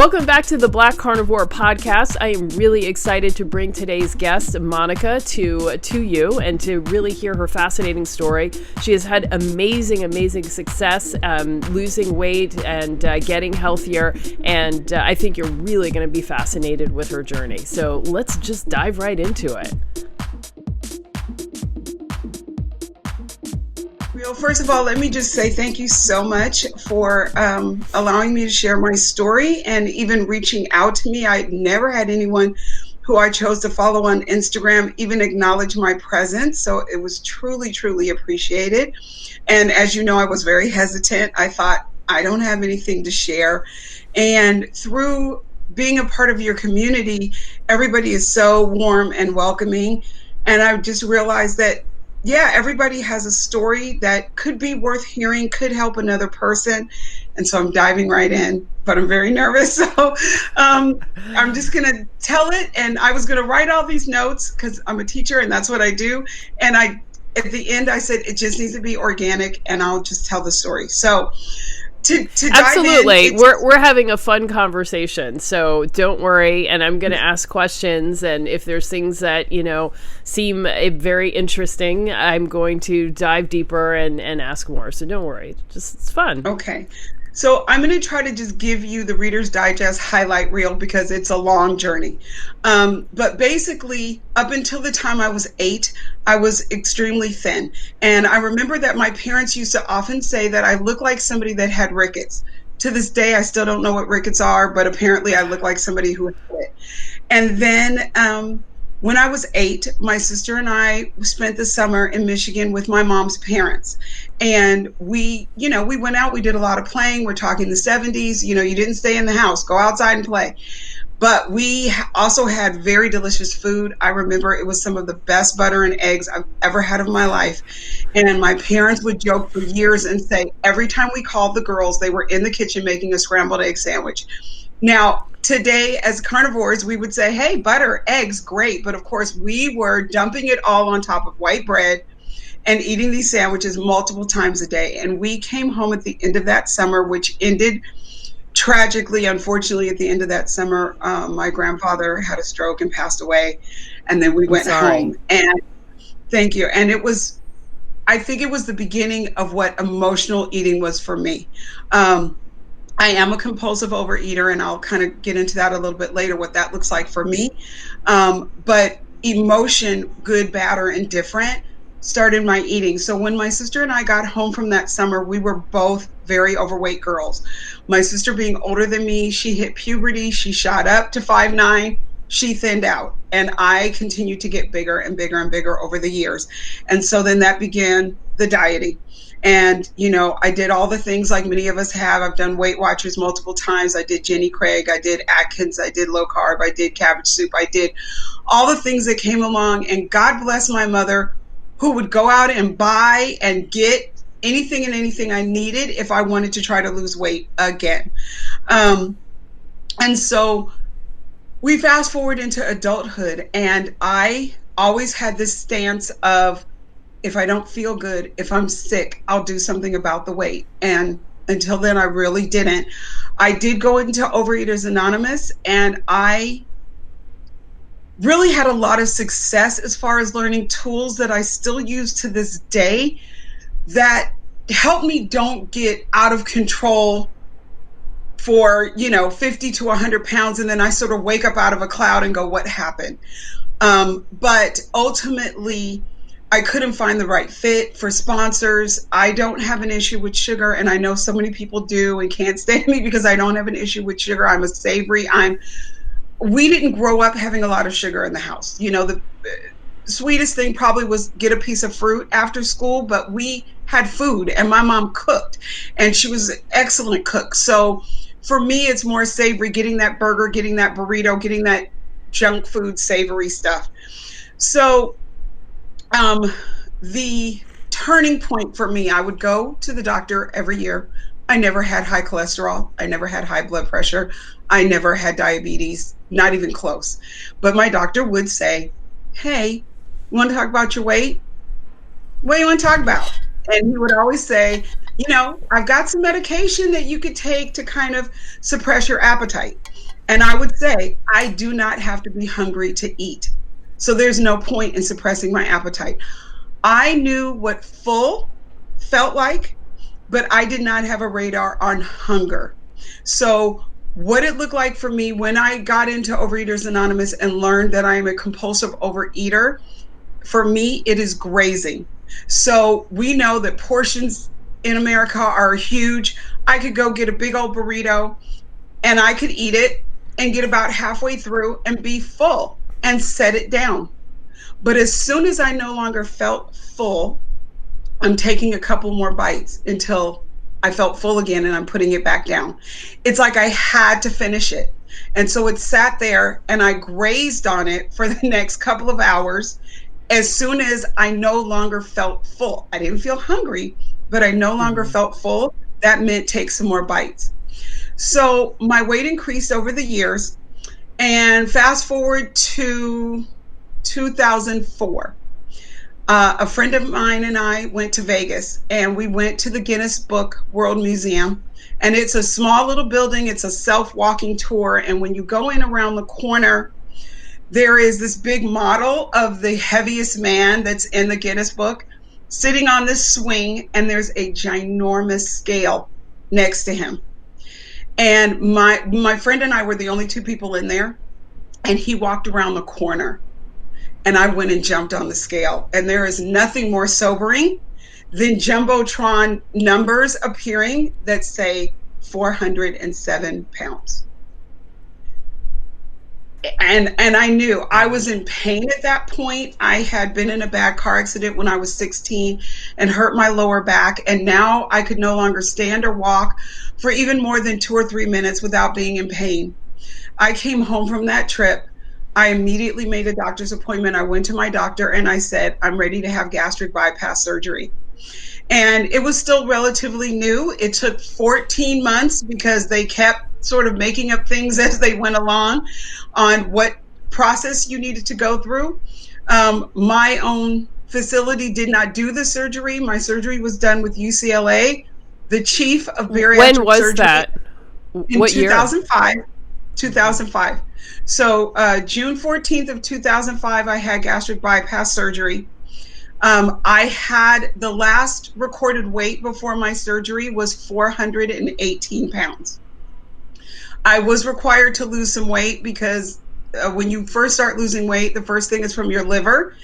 Welcome back to the Black Carnivore podcast. I am really excited to bring today's guest, Monica, to you and to really hear her fascinating story. She has had amazing success losing weight and getting healthier, and I think you're really going to be fascinated with her journey. So let's just dive right into it. Well, first of all, let me just say thank you so much for allowing me to share my story and even reaching out to me. I never had anyone who I chose to follow on Instagram even acknowledge my presence. So it was truly appreciated. And as you know, I was very hesitant. I thought, I don't have anything to share. And through being a part of your community, everybody is so warm and welcoming. And I just realized that everybody has a story that could be worth hearing, could help another person. And so I'm diving right in, but I'm very nervous. So I'm just going to tell it. And I was going to write all these notes because I'm a teacher and that's what I do. And at the end, I said, it just needs to be organic and I'll just tell the story. So to absolutely dive in, we're having a fun conversation, so don't worry, and I'm going to ask questions, and if there's things that seem very interesting, I'm going to dive deeper and ask more, so don't worry, just it's fun. Okay, so I'm going to try to just give you the Reader's Digest highlight reel because it's a long journey. But basically, up until the time I was 8, I was extremely thin. And I remember that my parents used to often say that I looked like somebody that had rickets. To this day, I still don't know what rickets are, but apparently I look like somebody who had it. And then when I was 8, my sister and I spent the summer in Michigan with my mom's parents. And we went out, we did a lot of playing. We're talking the 70s, you didn't stay in the house, go outside and play. But we also had very delicious food. I remember it was some of the best butter and eggs I've ever had of my life. And my parents would joke for years and say, every time we called the girls, they were in the kitchen making a scrambled egg sandwich. Now, today, as carnivores, we would say, hey, butter, eggs, great. But of course, we were dumping it all on top of white bread and eating these sandwiches multiple times a day. And we came home at the end of that summer, which ended tragically, unfortunately, at the end of that summer. My grandfather had a stroke and passed away. And then we went home. And thank you. And I think it was the beginning of what emotional eating was for me. I am a compulsive overeater, and I'll kind of get into that a little bit later, what that looks like for me. But emotion, good, bad, or indifferent, started my eating. So when my sister and I got home from that summer, we were both very overweight girls. My sister being older than me, she hit puberty, she shot up to 5'9", she thinned out, and I continued to get bigger and bigger over the years. And so then that began the dieting. And, I did all the things like many of us have. I've done Weight Watchers multiple times. I did Jenny Craig. I did Atkins. I did low carb. I did cabbage soup. I did all the things that came along. And God bless my mother, who would go out and buy and get anything and anything I needed if I wanted to try to lose weight again. And so we fast forward into adulthood, and I always had this stance of, if I don't feel good, if I'm sick, I'll do something about the weight. And until then, I really didn't. I did go into Overeaters Anonymous, and I really had a lot of success as far as learning tools that I still use to this day that help me don't get out of control for 50 to 100 pounds, and then I sort of wake up out of a cloud and go, what happened? But ultimately, I couldn't find the right fit for sponsors. I don't have an issue with sugar, and I know so many people do and can't stand me because I don't have an issue with sugar. I'm a savory. We didn't grow up having a lot of sugar in the house. The sweetest thing probably was get a piece of fruit after school, but we had food, and my mom cooked, and she was an excellent cook. So for me, it's more savory, getting that burger, getting that burrito, getting that junk food, savory stuff. So the turning point for me, I would go to the doctor every year. I never had high cholesterol. I never had high blood pressure. I never had diabetes, not even close. But my doctor would say, hey, you want to talk about your weight? What do you want to talk about? And he would always say, I've got some medication that you could take to kind of suppress your appetite. And I would say, I do not have to be hungry to eat. So there's no point in suppressing my appetite. I knew what full felt like, but I did not have a radar on hunger. So what it looked like for me when I got into Overeaters Anonymous and learned that I am a compulsive overeater, for me, it is grazing. So we know that portions in America are huge. I could go get a big old burrito and I could eat it and get about halfway through and be full and set it down. But as soon as I no longer felt full, I'm taking a couple more bites until I felt full again and I'm putting it back down. It's like I had to finish it. And so it sat there and I grazed on it for the next couple of hours. As soon as I no longer felt full, I didn't feel hungry, but I no longer felt full. That meant take some more bites. So my weight increased over the years, and fast forward to 2004. A friend of mine and I went to Vegas, and we went to the Guinness Book World Museum. And it's a small little building. It's a self-walking tour. And when you go in around the corner, there is this big model of the heaviest man that's in the Guinness Book sitting on this swing, and there's a ginormous scale next to him. And my friend and I were the only two people in there, and he walked around the corner, and I went and jumped on the scale. And there is nothing more sobering than Jumbotron numbers appearing that say 407 pounds. And I knew I was in pain at that point. I had been in a bad car accident when I was 16 and hurt my lower back. And now I could no longer stand or walk for even more than 2 or 3 minutes without being in pain. I came home from that trip. I immediately made a doctor's appointment. I went to my doctor and I said, I'm ready to have gastric bypass surgery. And it was still relatively new. It took 14 months because they kept sort of making up things as they went along on what process you needed to go through. My own facility did not do the surgery. My surgery was done with UCLA. The chief of bariatric surgery. When was that? What year? 2005. 2005. So June 14th of 2005, I had gastric bypass surgery. I had the last recorded weight before my surgery was 418 pounds. I was required to lose some weight because when you first start losing weight, the first thing is from your liver.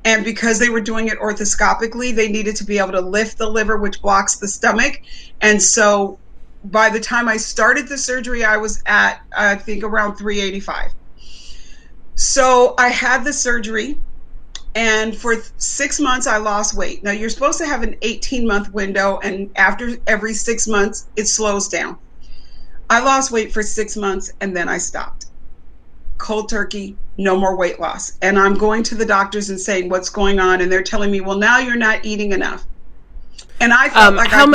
And because they were doing it orthoscopically, they needed to be able to lift the liver, which blocks the stomach. And so by the time I started the surgery, I was at, I think, around 385. So I had the surgery. And for 6 months, I lost weight. Now, you're supposed to have an 18-month window, and after every 6 months, it slows down. I lost weight for 6 months, and then I stopped. Cold turkey, no more weight loss. And I'm going to the doctors and saying, what's going on? And they're telling me, well, now you're not eating enough. And I felt like how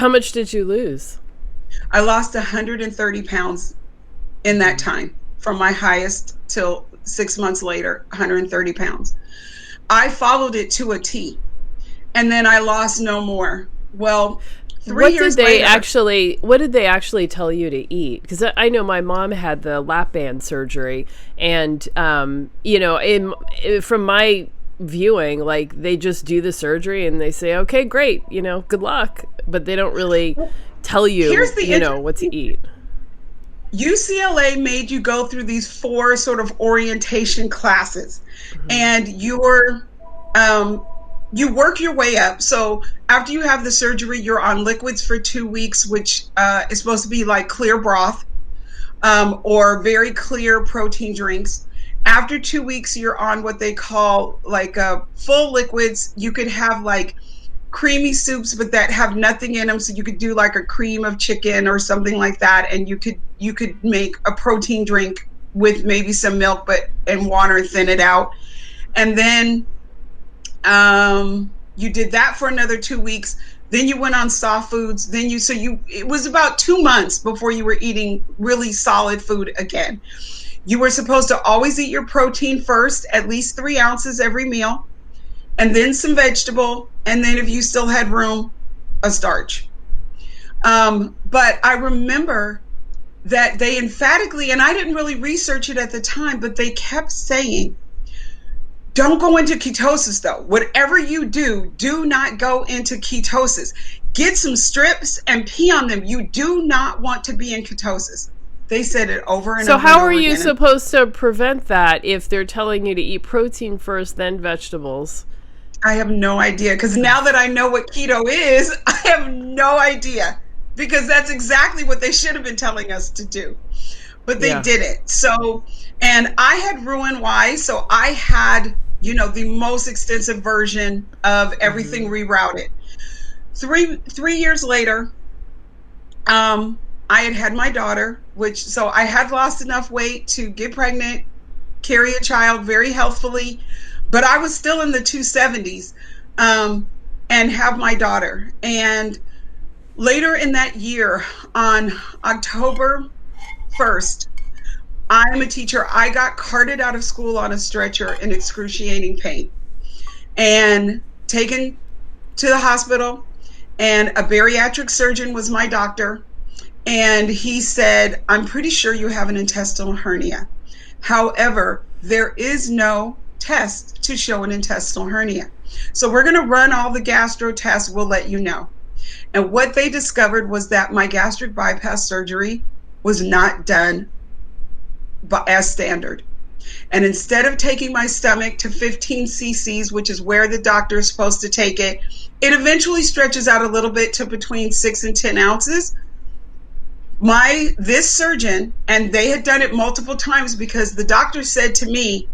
much did you lose? I lost 130 pounds in that time, from my highest till 6 months later, 130 pounds. I followed it to a T, and then I lost no more. Well, 3 years later. What did they actually tell you to eat? Because I know my mom had the lap band surgery, and from my viewing, like, they just do the surgery and they say, okay, great, good luck, but they don't really tell you, what to eat. UCLA made you go through these 4 sort of orientation classes, and you work your way up. So after you have the surgery, you're on liquids for 2 weeks, which is supposed to be like clear broth or very clear protein drinks. After 2 weeks, you're on what they call like full liquids. You could have like creamy soups, but that have nothing in them. So you could do like a cream of chicken or something like that, and you could make a protein drink with maybe some milk, and water, thin it out. And then you did that for another 2 weeks. Then you went on soft foods. It was about 2 months before you were eating really solid food again. You were supposed to always eat your protein first, at least 3 ounces every meal, and then some vegetable, and then if you still had room, a starch. But I remember that they emphatically, and I didn't really research it at the time, but they kept saying, don't go into ketosis though. Whatever you do, do not go into ketosis. Get some strips and pee on them. You do not want to be in ketosis. They said it over and So over how and over are you again. supposed to prevent that if they're telling you to eat protein first, then vegetables? I have no idea, because now that I know what keto is, I have no idea, because that's exactly what they should have been telling us to do. But they Yeah. didn't. So, and I had Roux-en-Y, so I had, the most extensive version of everything rerouted. Three years later, I had my daughter, so I had lost enough weight to get pregnant, carry a child very healthfully, but I was still in the 270s, and have my daughter. And later in that year, on October 1st, I'm a teacher. I got carted out of school on a stretcher in excruciating pain and taken to the hospital. And a bariatric surgeon was my doctor. And he said, I'm pretty sure you have an intestinal hernia. However, there is no test to show an intestinal hernia. So we're going to run all the gastro tests. We'll let you know. And what they discovered was that my gastric bypass surgery was not done as standard. And instead of taking my stomach to 15 cc's, which is where the doctor is supposed to take it, it eventually stretches out a little bit to between 6 and 10 ounces. This surgeon, and they had done it multiple times, because the doctor said to me,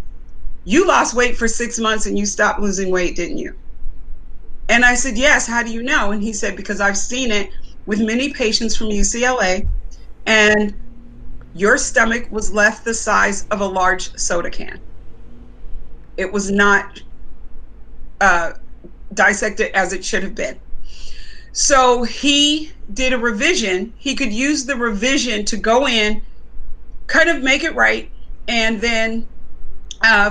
you lost weight for 6 months and you stopped losing weight, didn't you? And I said, yes. How do you know? And he said, because I've seen it with many patients from UCLA, and your stomach was left the size of a large soda can. It was not dissected as it should have been. So he did a revision. He could use the revision to go in, kind of make it right, and then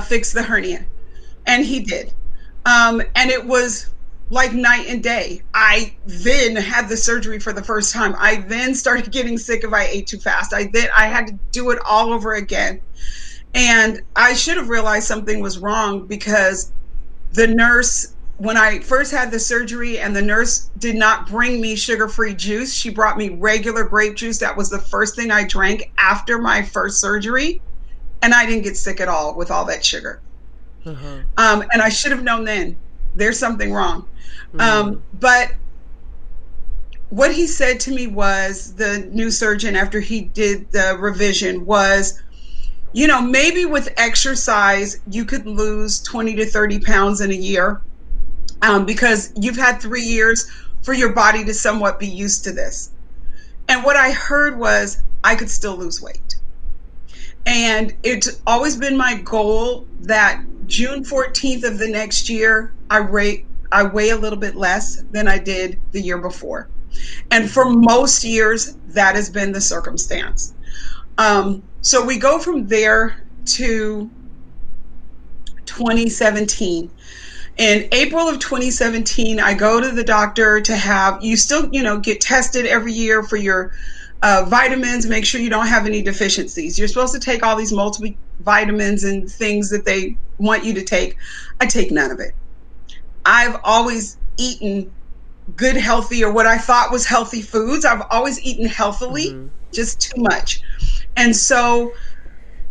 fix the hernia. And he did. And it was like night and day. I then had the surgery for the first time. I then started getting sick if I ate too fast. I had to do it all over again. And I should have realized something was wrong, because the nurse, when I first had the surgery, and the nurse did not bring me sugar-free juice, she brought me regular grape juice. That was the first thing I drank after my first surgery. And I didn't get sick at all with all that sugar. And I should have known then there's something wrong. But what he said to me was, the new surgeon, after he did the revision, was, maybe with exercise, you could lose 20 to 30 pounds in a year, because you've had 3 years for your body to somewhat be used to this. And what I heard was I could still lose weight. And it's always been my goal that June 14th of the next year, I weigh a little bit less than I did the year before. And for most years, that has been the circumstance. So we go from there to 2017. In April of 2017, I go to the doctor to have, you still, get tested every year for your vitamins, make sure you don't have any deficiencies. You're supposed to take all these multiple vitamins and things that they want you to take. I take none of it. I've always eaten good, healthy, or what I thought was healthy foods. I've always eaten healthily, just too much. And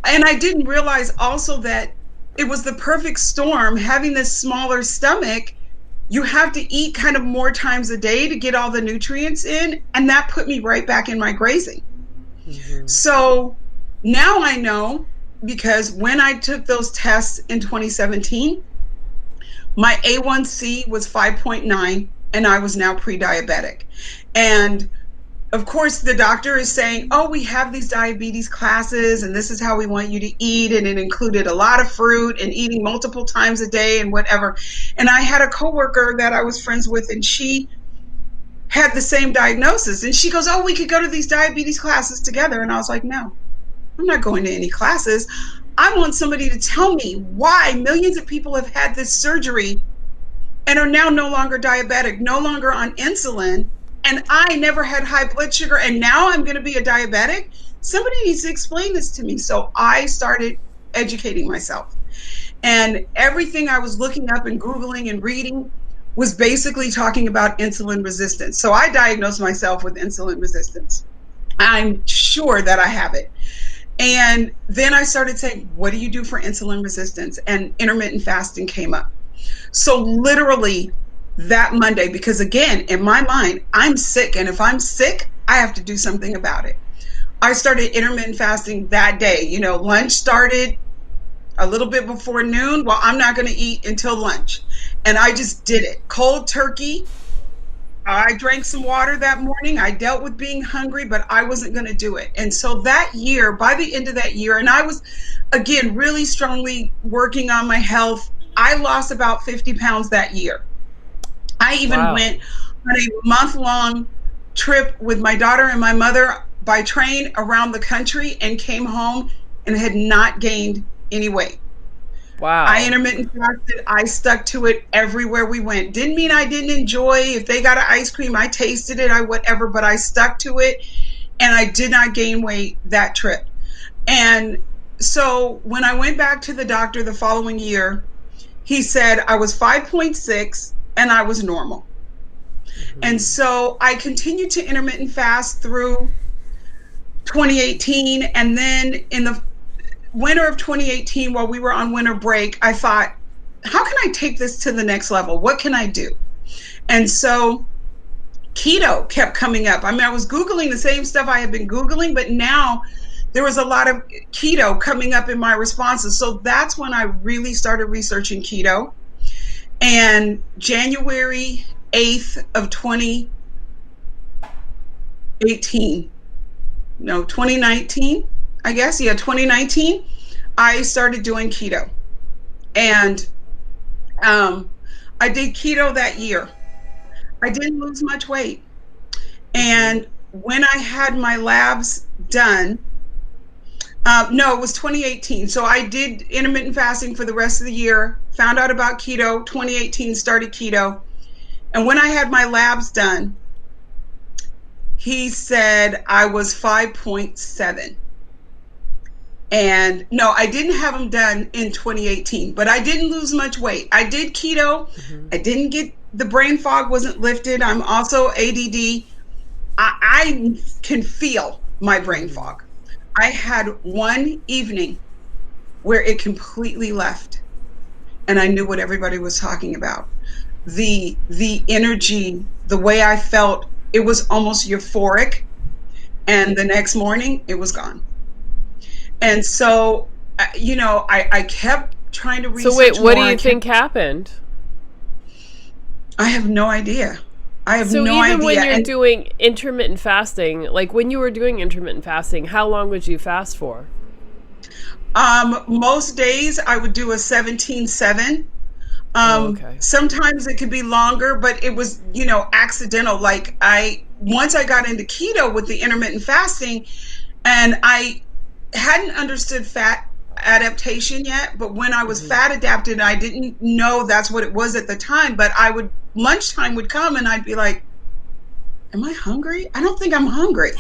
I didn't realize also that it was the perfect storm. Having this smaller stomach, you have to eat kind of more times a day to get all the nutrients in. And that put me right back in my grazing. So now I know, because when I took those tests in 2017, my A1C was 5.9, and I was now pre-diabetic. And of course, the doctor is saying, oh, we have these diabetes classes, and this is how we want you to eat. And it included a lot of fruit and eating multiple times a day and whatever. And I had a coworker that I was friends with, and she had the same diagnosis. And she goes, oh, we could go to these diabetes classes together. And I was like, no, I'm not going to any classes. I want somebody to tell me why millions of people have had this surgery and are now no longer diabetic, no longer on insulin, And I never had high blood sugar, and now I'm going to be a diabetic. Somebody needs to explain this to me. So I started educating myself. And everything I was looking up and Googling and reading was basically talking about insulin resistance. So I diagnosed myself with insulin resistance. I'm sure that I have it. And then I started saying, what do you do for insulin resistance? And intermittent fasting came up. So literally that Monday, because again, in my mind, I'm sick. And if I'm sick, I have to do something about it. I started intermittent fasting that day. You know, lunch started a little bit before noon. Well, I'm not going to eat until lunch. And I just did it. Cold turkey. I drank some water that morning. I dealt with being hungry, but I wasn't going to do it. And so that year, by the end of that year, and I was, again, really strongly working on my health. I lost about 50 pounds that year. I even went on a month-long trip with my daughter and my mother by train around the country and came home and had not gained any weight. Wow. I intermittent fasted. I stuck to it everywhere we went. Didn't mean I didn't enjoy, if they got an ice cream, I tasted it, I whatever, but I stuck to it, and I did not gain weight that trip. And so when I went back to the doctor the following year, he said I was 5.6 and I was normal. And so I continued to intermittent fast through 2018. And then in the winter of 2018, while we were on winter break, I thought, how can I take this to the next level? What can I do? And so keto kept coming up. I mean, I was Googling the same stuff I had been Googling, but now there was a lot of keto coming up in my responses. So that's when I really started researching keto. And January 8th of 2019, I guess. Yeah, 2019, I started doing keto. And I did keto that year. I didn't lose much weight. And when I had my labs done, no, it was 2018. So I did intermittent fasting for the rest of the year, found out about keto, 2018 started keto. And when I had my labs done, he said I was 5.7. And no, I didn't have them done in 2018, but I didn't lose much weight. I did keto. I didn't get, the brain fog wasn't lifted. I'm also ADD. I can feel my brain fog. I had one evening where it completely left, and I knew what everybody was talking about. The energy, the way I felt, it was almost euphoric, and the next morning it was gone. And so, I kept trying to research. So wait, what do you think happened? I have no idea. I have no idea. So even when you're doing intermittent fasting, like when you were doing intermittent fasting, how long would you fast for? Most days I would do a 17-7. Okay. Sometimes it could be longer, but it was, accidental. Like once I got into keto with the intermittent fasting, and I hadn't understood fat adaptation yet, but when I was fat adapted, I didn't know that's what it was at the time, but lunchtime would come and I'd be like, am I hungry? I don't think I'm hungry.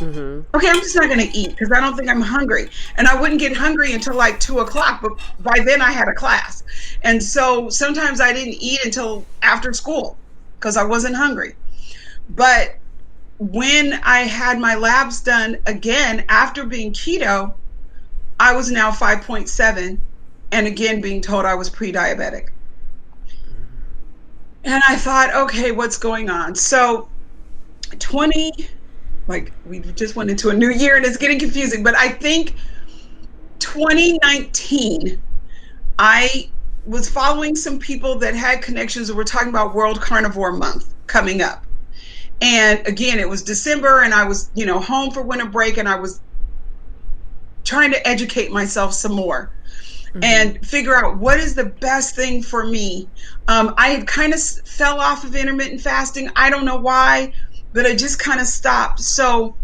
Okay, I'm just not going to eat because I don't think I'm hungry. And I wouldn't get hungry until like 2:00, but by then I had a class. And so sometimes I didn't eat until after school because I wasn't hungry. But when I had my labs done again after being keto, I was now 5.7, and again being told I was pre-diabetic. And I thought, okay, what's going on? So we just went into a new year and it's getting confusing, but I think 2019, I was following some people that had connections that were talking about World Carnivore Month coming up. And again, it was December and I was, home for winter break, and I was trying to educate myself some more and figure out what is the best thing for me. I had kind of fell off of intermittent fasting. I don't know why, but I just kind of stopped. So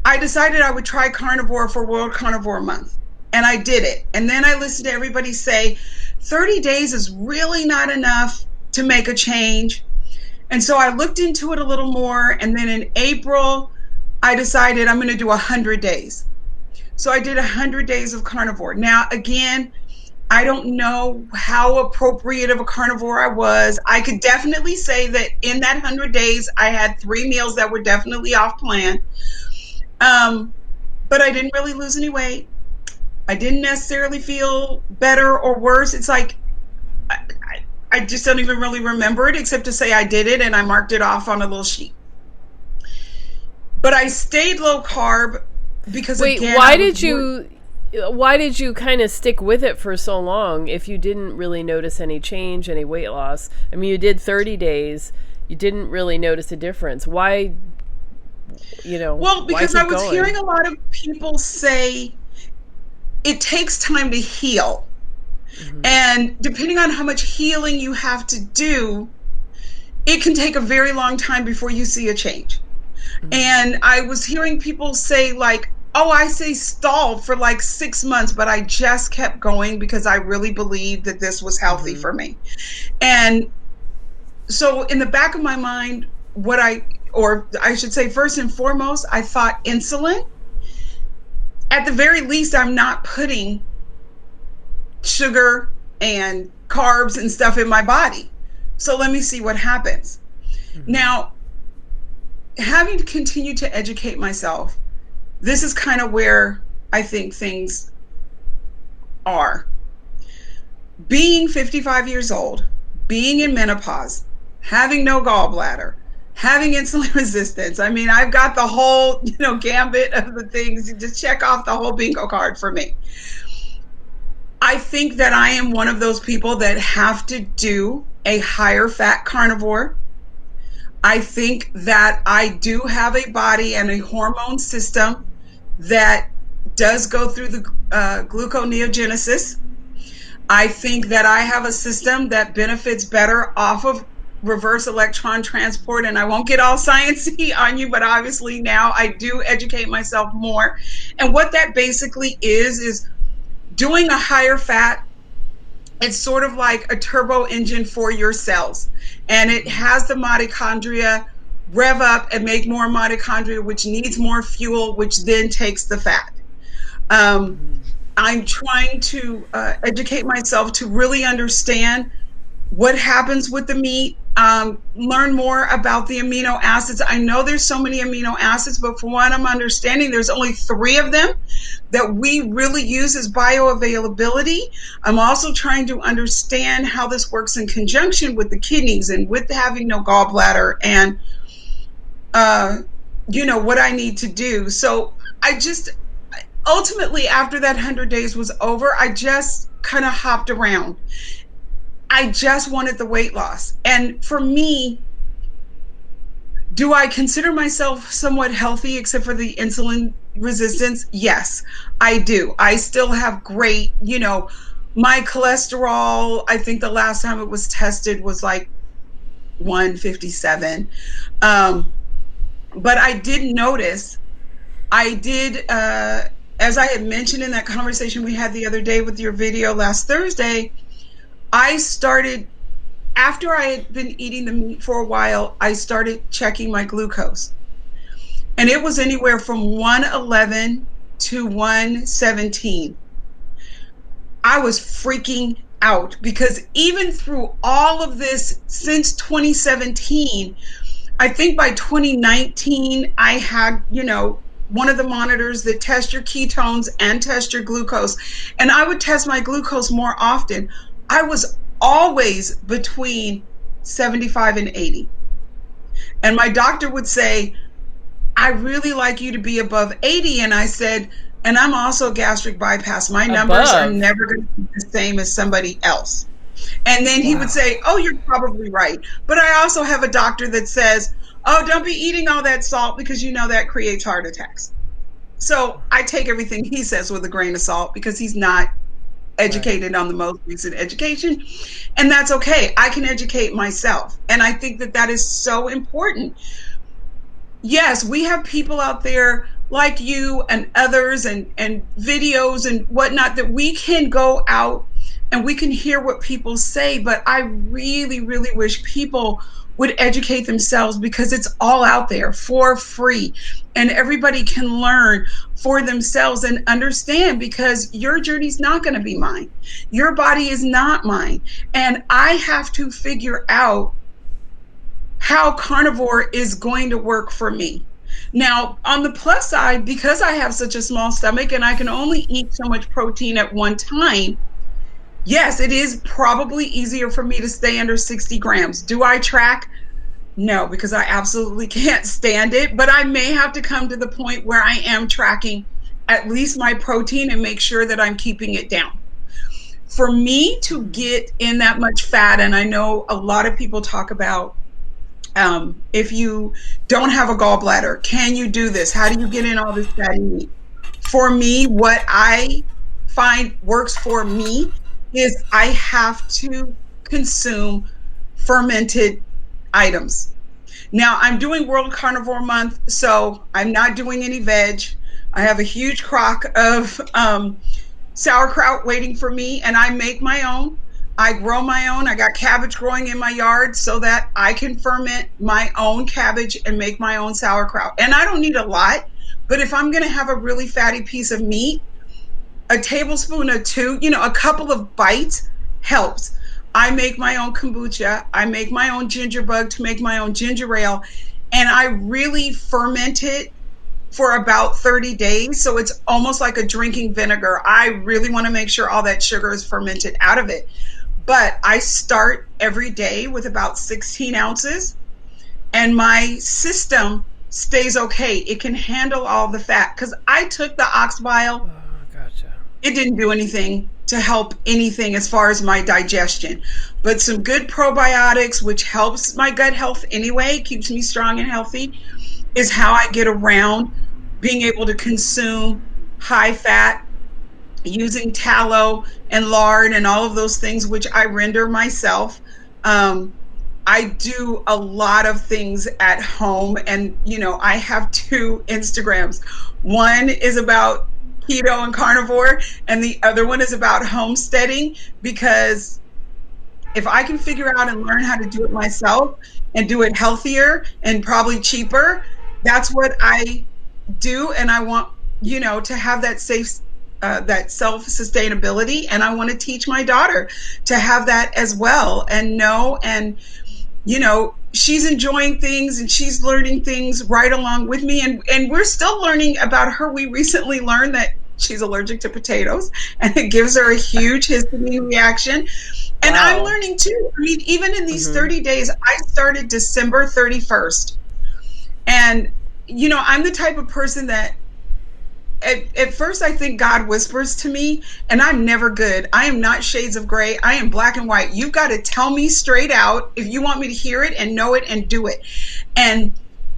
I decided I would try carnivore for World Carnivore Month, and I did it. And then I listened to everybody say 30 days is really not enough to make a change. And so I looked into it a little more. And then in April, I decided I'm going to do 100 days. So I did 100 days of carnivore. Now, again, I don't know how appropriate of a carnivore I was. I could definitely say that in that 100 days, I had 3 meals that were definitely off plan. But I didn't really lose any weight. I didn't necessarily feel better or worse. It's like, I just don't even really remember it except to say I did it and I marked it off on a little sheet. But I stayed low carb because again, why did you kind of stick with it for so long if you didn't really notice any change, any weight loss? I mean, you did 30 days. You didn't really notice a difference. Why, Well, because I was hearing a lot of people say it takes time to heal. Mm-hmm. And depending on how much healing you have to do, it can take a very long time before you see a change. Mm-hmm. And I was hearing people say like, oh, I say stalled for like 6 months, but I just kept going because I really believed that this was healthy mm-hmm. for me. And so in the back of my mind, or I should say first and foremost, I thought insulin. At the very least, I'm not putting sugar and carbs and stuff in my body. So let me see what happens. Mm-hmm. Now, having to continue to educate myself, this is kind of where I think things are. Being 55 years old, being in menopause, having no gallbladder, having insulin resistance. I mean, I've got the whole, gambit of the things. You just check off the whole bingo card for me. I think that I am one of those people that have to do a higher fat carnivore. I think that I do have a body and a hormone system that does go through the gluconeogenesis. I think that I have a system that benefits better off of reverse electron transport, and I won't get all sciencey on you, but obviously now I do educate myself more. And what that basically is doing a higher fat. It's sort of like a turbo engine for your cells, and it has the mitochondria rev up and make more mitochondria, which needs more fuel, which then takes the fat. I'm trying to educate myself to really understand what happens with the meat, learn more about the amino acids. I know there's so many amino acids, but from what I'm understanding, there's only 3 of them that we really use as bioavailability. I'm also trying to understand how this works in conjunction with the kidneys and with having no gallbladder and, what I need to do. So ultimately, after that 100 days was over, I just kind of hopped around. I just wanted the weight loss. And for me, do I consider myself somewhat healthy except for the insulin resistance? Yes, I do. I still have great, my cholesterol, I think the last time it was tested was like 157. But I did notice, as I had mentioned in that conversation we had the other day with your video last Thursday, I started, after I had been eating the meat for a while, I started checking my glucose. And it was anywhere from 111 to 117. I was freaking out because even through all of this since 2017, I think by 2019, I had, one of the monitors that test your ketones and test your glucose. And I would test my glucose more often. I was always between 75 and 80. And my doctor would say, I really like you to be above 80. And I said, and I'm also gastric bypass. My numbers are never going to be the same as somebody else. And then he would say, oh, you're probably right. But I also have a doctor that says, oh, don't be eating all that salt because that creates heart attacks. So I take everything he says with a grain of salt because he's not educated on the most recent education. And that's okay. I can educate myself. And I think that is so important. Yes, we have people out there like you and others and videos and whatnot that we can go out and we can hear what people say, but I really, really wish people would educate themselves, because it's all out there for free and everybody can learn for themselves and understand, because your journey's not going to be mine. Your body is not mine. And I have to figure out how carnivore is going to work for me. Now, on the plus side, because I have such a small stomach and I can only eat so much protein at one time, yes, it is probably easier for me to stay under 60 grams. Do I track? No, because I absolutely can't stand it. But I may have to come to the point where I am tracking at least my protein and make sure that I'm keeping it down. For me to get in that much fat, and I know a lot of people talk about, if you don't have a gallbladder, can you do this? How do you get in all this fatty meat? For me, what I find works for me is I have to consume fermented items. Now, I'm doing World Carnivore Month, so I'm not doing any veg. I have a huge crock of sauerkraut waiting for me, and I make my own. I grow my own. I got cabbage growing in my yard so that I can ferment my own cabbage and make my own sauerkraut. And I don't need a lot, but if I'm going to have a really fatty piece of meat, a tablespoon or two, a couple of bites helps. I make my own kombucha. I make my own ginger bug to make my own ginger ale. And I really ferment it for about 30 days. So it's almost like a drinking vinegar. I really want to make sure all that sugar is fermented out of it. But I start every day with about 16 ounces, and my system stays okay. It can handle all the fat, because I took the ox bile. Oh, gotcha. It didn't do anything to help anything as far as my digestion, but some good probiotics, which helps my gut health anyway, keeps me strong and healthy, is how I get around being able to consume high fat, using tallow and lard and all of those things, which I render myself. I do a lot of things at home, and I have two Instagrams. One is about keto and carnivore, and the other one is about homesteading, because if I can figure out and learn how to do it myself and do it healthier and probably cheaper, that's what I do. And I want, to have that safe, that self-sustainability. And I want to teach my daughter to have that as well, and know, and, she's enjoying things and she's learning things right along with me. And we're still learning about her. We recently learned that she's allergic to potatoes, and it gives her a huge histamine reaction. And Wow. I'm learning too. I mean, even in these 30 days, I started December 31st. And, I'm the type of person that at first I think God whispers to me, and I'm never good. I am not shades of gray. I am black and white. You've got to tell me straight out if you want me to hear it and know it and do it. And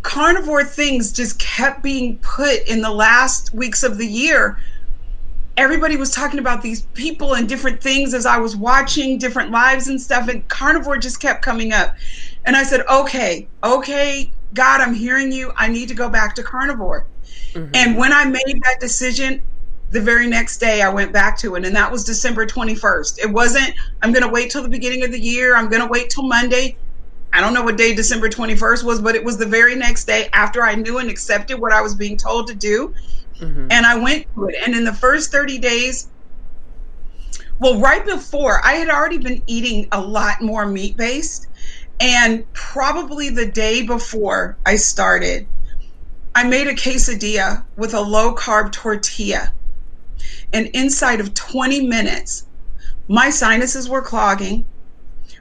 carnivore things just kept being put in the last weeks of the year. Everybody was talking about these people and different things as I was watching different lives and stuff, and carnivore just kept coming up. And I said, okay, God, I'm hearing you. I need to go back to carnivore. And when I made that decision, the very next day I went back to it, and that was December 21st. It wasn't, I'm going to wait till the beginning of the year. I'm going to wait till Monday. I don't know what day December 21st was, but it was the very next day after I knew and accepted what I was being told to do. And I went to it. And in the first 30 days, well, right before, I had already been eating a lot more meat-based. And probably the day before I started, I made a quesadilla with a low-carb tortilla. And inside of 20 minutes, my sinuses were clogging.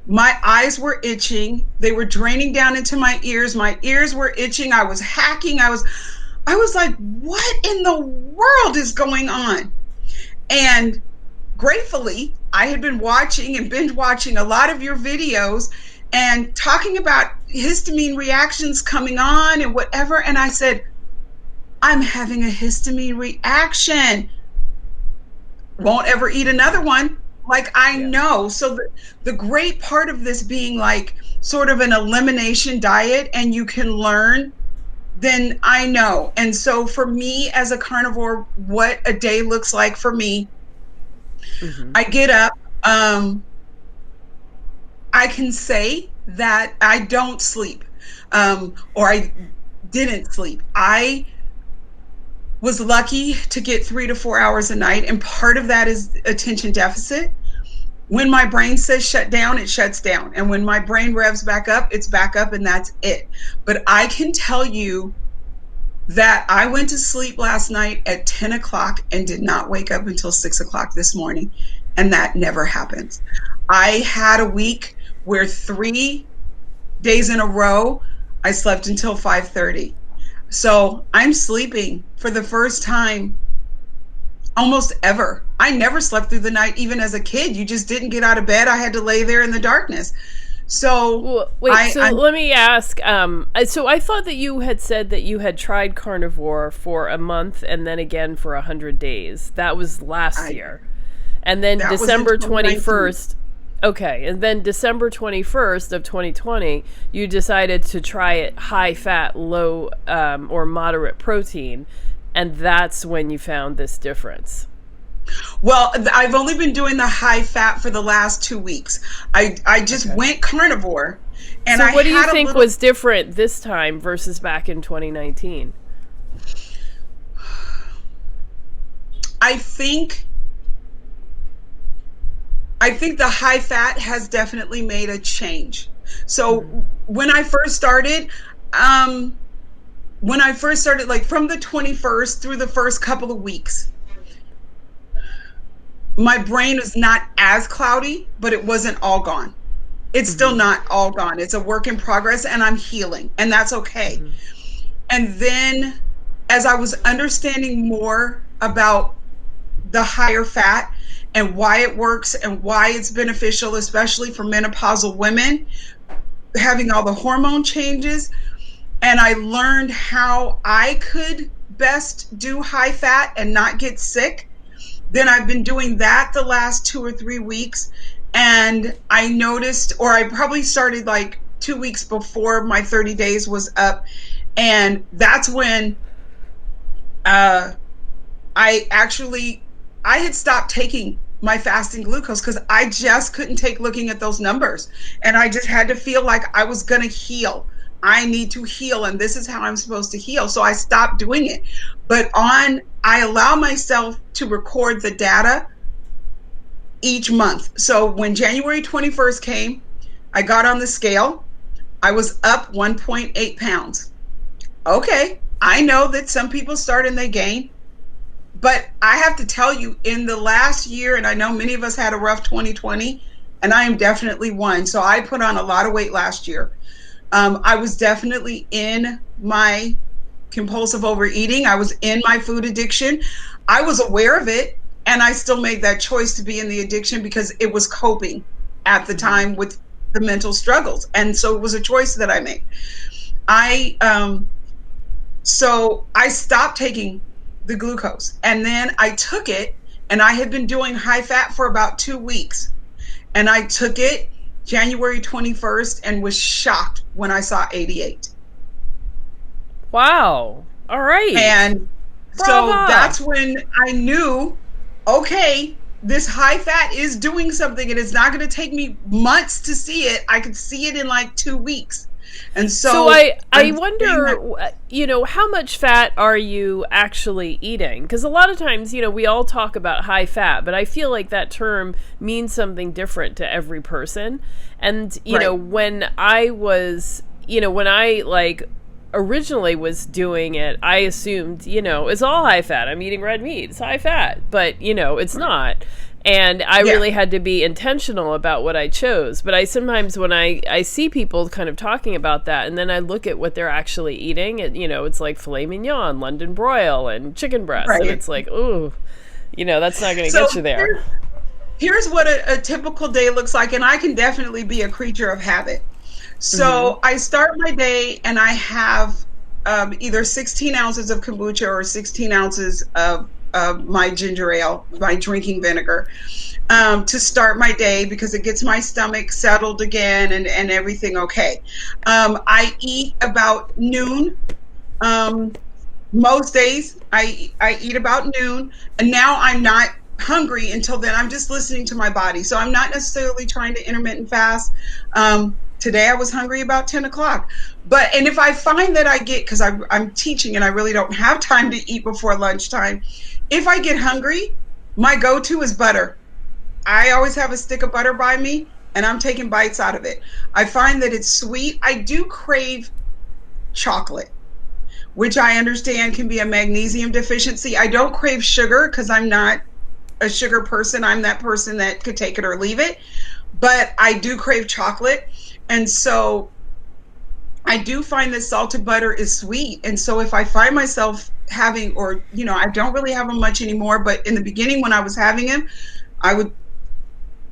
My eyes were itching. They were draining down into my ears. My ears were itching. I was hacking. I was like, what in the world is going on? And gratefully, I had been watching and binge watching a lot of your videos and talking about histamine reactions coming on and whatever. And I said, I'm having a histamine reaction. Won't ever eat another one. Like, I know. So the great part of this being like sort of an elimination diet, and you can learn, then I know. And so for me as a carnivore, what a day looks like for me, I get up Um, I can say that I don't sleep, or I didn't sleep. I was lucky to get 3 to 4 hours a night, and part of that is attention deficit. When my brain says shut down, it shuts down. And when my brain revs back up, it's back up, and that's it. But I can tell you that I went to sleep last night at 10 o'clock and did not wake up until 6 o'clock this morning. And that never happens. I had a week where 3 days in a row, I slept until 5:30. So I'm sleeping for the first time almost ever. I never slept through the night, even as a kid. You just didn't get out of bed. I had to lay there in the darkness. So well, wait, let me ask. So I thought that you had said that you had tried carnivore for a month and then again for 100 days. That was last year. And then December 21st. Okay. And then December 21st of 2020, you decided to try it high fat, low or moderate protein. And that's when you found this difference. Well, I've only been doing the high fat for the last 2 weeks. I just went carnivore. And so what do you think was different this time versus back in 2019? I think the high fat has definitely made a change. So when I first started, like from the 21st through the first couple of weeks, my brain is not as cloudy, but it wasn't all gone. It's still not all gone. It's a work in progress, and I'm healing, and that's okay. And then as I was understanding more about the higher fat and why it works and why it's beneficial, especially for menopausal women, having all the hormone changes, and I learned how I could best do high fat and not get sick, then I've been doing that the last 2 or 3 weeks. And I noticed, or I probably started like 2 weeks before my 30 days was up. And that's when I had stopped taking my fasting glucose because I just couldn't take looking at those numbers. And I just had to feel like I was going to heal. I need to heal, and this is how I'm supposed to heal. So I stopped doing it. But I allow myself to record the data each month. So when January 21st came, I got on the scale. I was up 1.8 pounds. Okay, I know that some people start and they gain. But I have to tell you, in the last year, and I know many of us had a rough 2020, and I am definitely one. So I put on a lot of weight last year. I was definitely in my compulsive overeating. I was in my food addiction. I was aware of it, and I still made that choice to be in the addiction because it was coping at the time with the mental struggles. And so it was a choice that I made. So I stopped taking the glucose, and then I took it, and I had been doing high fat for about 2 weeks, and I took it January 21st and was shocked when I saw 88. Wow. All right. And Bravo. So that's when I knew, okay, this high fat is doing something, and it's not going to take me months to see it. I could see it in like 2 weeks. And so I wonder, how much fat are you actually eating? Because a lot of times, we all talk about high fat, but I feel like that term means something different to every person. And, when I was, when I originally was doing it, I assumed, it's all high fat. I'm eating red meat. It's high fat. But, it's not. And I really had to be intentional about what I chose. But I sometimes, when I see people kind of talking about that, and then I look at what they're actually eating, and, it's like filet mignon, London broil, and chicken breast. Right. And it's like, ooh, that's not going to get you there. Here's what a typical day looks like. And I can definitely be a creature of habit. So I start my day, and I have either 16 ounces of kombucha or 16 ounces of my ginger ale, my drinking vinegar, to start my day because it gets my stomach settled again and everything okay. I eat about noon. Most days I eat about noon, and now I'm not hungry until then, I'm just listening to my body. So I'm not necessarily trying to intermittent fast. Today I was hungry about 10 o'clock. And if I find that I get, because I'm teaching and I really don't have time to eat before lunchtime, if I get hungry, my go-to is butter. I always have a stick of butter by me, and I'm taking bites out of it. I find that it's sweet. I do crave chocolate, which I understand can be a magnesium deficiency. I don't crave sugar because I'm not a sugar person. I'm that person that could take it or leave it. But I do crave chocolate. And so I do find that salted butter is sweet. And so if I find myself having, or, I don't really have them much anymore, but in the beginning when I was having them, I would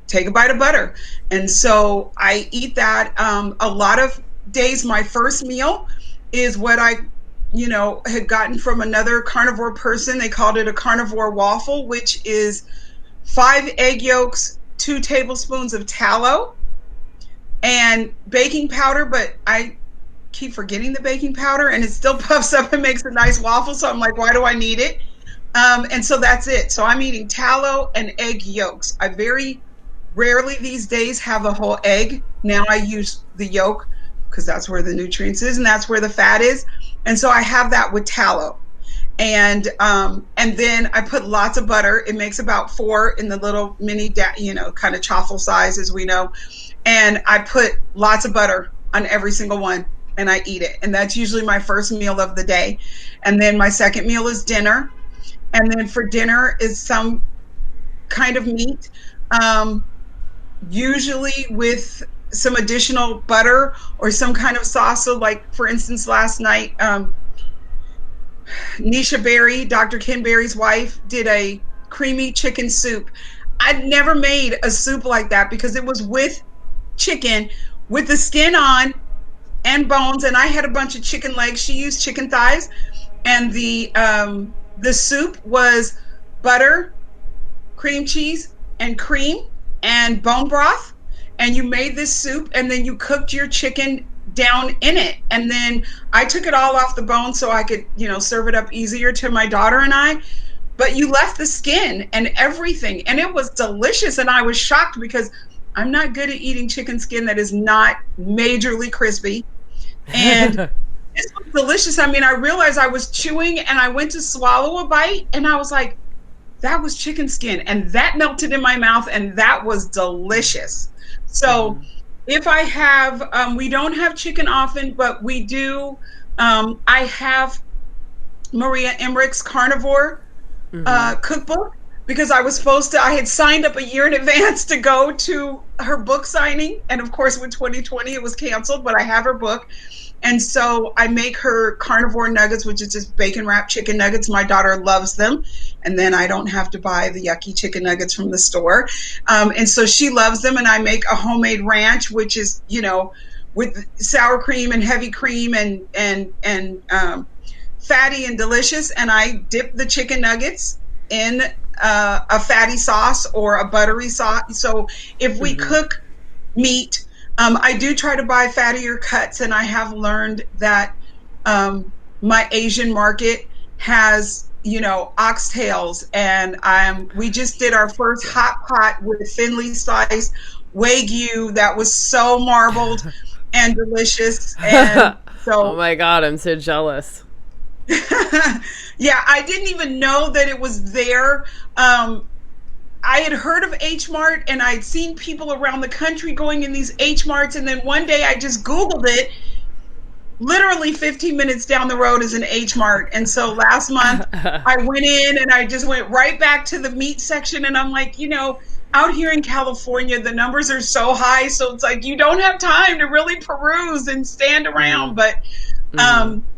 take a bite of butter. And so I eat that. A lot of days, my first meal is what I had gotten from another carnivore person. They called it a Carnivore Waffle, which is 5 egg yolks, 2 tablespoons of tallow, and baking powder, but I keep forgetting the baking powder, and it still puffs up and makes a nice waffle. So I'm like, why do I need it? And so that's it. So I'm eating tallow and egg yolks. I very rarely these days have a whole egg. Now I use the yolk because that's where the nutrients is and that's where the fat is. And so I have that with tallow. And then I put lots of butter. It makes about 4 in the little mini, kind of chaffle size, as we know. And I put lots of butter on every single one, and I eat it. And that's usually my first meal of the day. And then my second meal is dinner. And then for dinner is some kind of meat, usually with some additional butter or some kind of sauce. So like, for instance, last night, Nisha Berry, Dr. Ken Berry's wife, did a creamy chicken soup. I'd never made a soup like that because it was with chicken, with the skin on and bones. And I had a bunch of chicken legs. She used chicken thighs. And the soup was butter, cream cheese, and cream and bone broth. And you made this soup, and then you cooked your chicken down in it. And then I took it all off the bone so I could, serve it up easier to my daughter and I. But you left the skin and everything. And it was delicious. And I was shocked because I'm not good at eating chicken skin that is not majorly crispy. And this was delicious. I mean, I realized I was chewing and I went to swallow a bite and I was like, that was chicken skin. And that melted in my mouth and that was delicious. So if I have, we don't have chicken often, but we do, I have Maria Emmerich's Carnivore cookbook because I had signed up a year in advance to go to her book signing. And of course, with 2020, it was canceled, but I have her book. And so I make her carnivore nuggets, which is just bacon wrapped chicken nuggets. My daughter loves them. And then I don't have to buy the yucky chicken nuggets from the store. And so she loves them. And I make a homemade ranch, which is, with sour cream and heavy cream and fatty and delicious. And I dip the chicken nuggets in a fatty sauce or a buttery sauce. So if we cook meat, I do try to buy fattier cuts, and I have learned that my Asian market has, oxtails, and we just did our first hot pot with thinly sliced Wagyu that was so marbled and delicious. And so, oh my God, I'm so jealous. Yeah, I didn't even know that it was there. I had heard of H Mart and I'd seen people around the country going in these H Marts. And then one day I just Googled it. Literally 15 minutes down the road is an H Mart. And so last month I went in and I just went right back to the meat section. And I'm like, out here in California, the numbers are so high. So it's like, you don't have time to really peruse and stand around. But